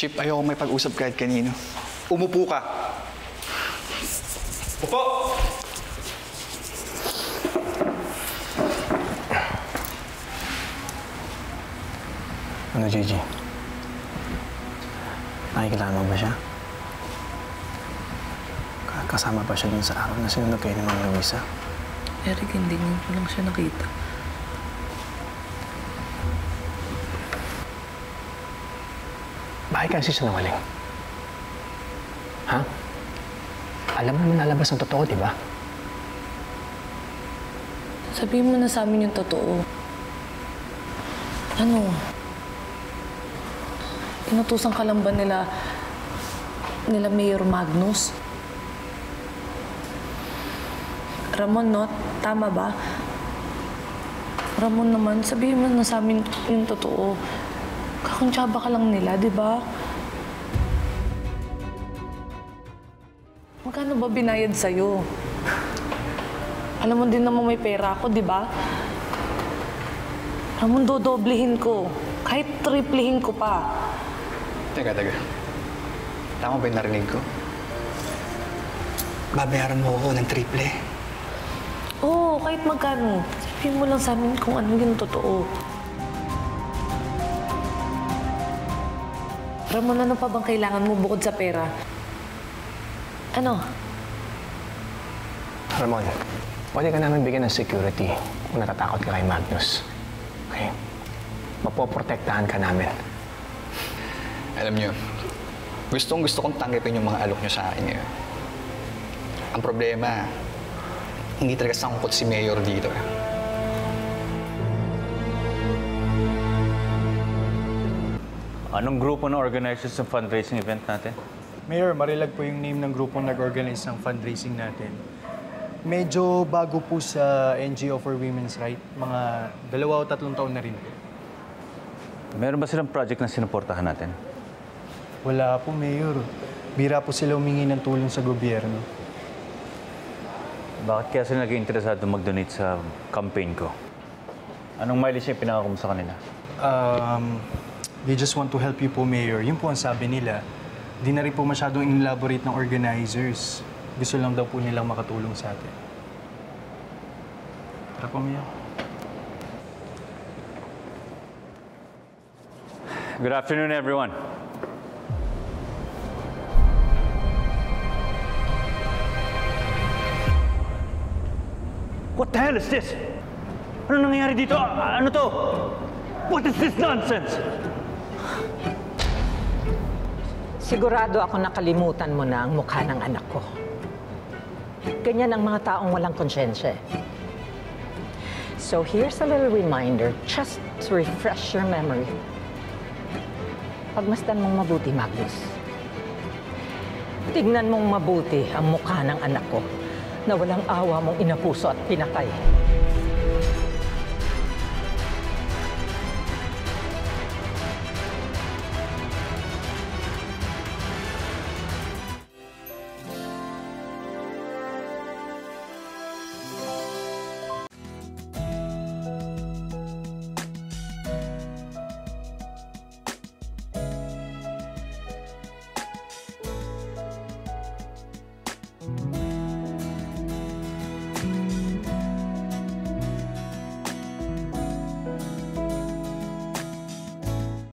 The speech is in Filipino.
Chip, ayoko may pag-usap kahit kanino. Umupo ka. Upo! Ano, Gigi? Nakikilala mo ba siya? Kasama ba siya dun sa araw na sinunod kayo ni Ma'am Luisa? Eric, hindi ko lang siya nakita. Bakit kasi siya nawaling? Ha? Alam mo naman nalabas ang totoo, di ba? Sabihin mo na sa amin yung totoo. Ano? Inutusan ka lang ba nila Mayor Magnus? Ramon, no? Tama ba? Ramon naman, sabihin mo na sa amin yung totoo. Kakuntsaba ka lang nila, di ba? Magkano ba binayad sa'yo? Alam mo din naman may pera ako, di ba? Ramon, dodoblehin ko. Kahit triplihin ko pa. Teka. Tama ba yung narinig ko? Babayaran mo ako ng triple. Oo, kahit magkano. Sabihin mo lang sa amin kung ano yung totoo. Ramon, ano pa bang kailangan mo bukod sa pera? Ano? Ramon, pwede ka namin bigyan ng security kung natatakot ka kay Magnus. Okay? Mapoprotektahan ka namin. Alam niyo, gusto kong tanggapin yung mga alok niyo sa akin ngayon. Ang problema, hindi talaga sangkot si Mayor dito. Anong grupo na organizers ng fundraising event natin? Mayor, Marilag po yung name ng grupong nag-organize ng fundraising natin. Medyo bago po sa NGO for Women's Rights. Mga 2 o 3 taon na rin po. Meron ba silang project na sinuportahan natin? Wala po, Mayor. Bira po sila humingi ng tulong sa gobyerno. Bakit kaya sila nag-interesado mag-donate sa campaign ko? Anong mileage yung pinaka mo sa kanila? They just want to help you po, Mayor. Yun po ang sabi nila. Di na rin po masyadong in-elaborate ng organizers. Gusto lang daw po nilang makatulong sa atin. Tara po, Mayor. Good afternoon, everyone. What the hell is this? Ano nangyayari dito? Ano to? What is this nonsense? Sigurado ako nakalimutan mo na ang mukha ng anak ko. Ganyan ang mga taong walang konsyensya. So here's a little reminder just to refresh your memory. Pagmasdan mong mabuti, Magnus. Tignan mong mabuti ang mukha ng anak ko na walang awa mong inapuso at pinatay.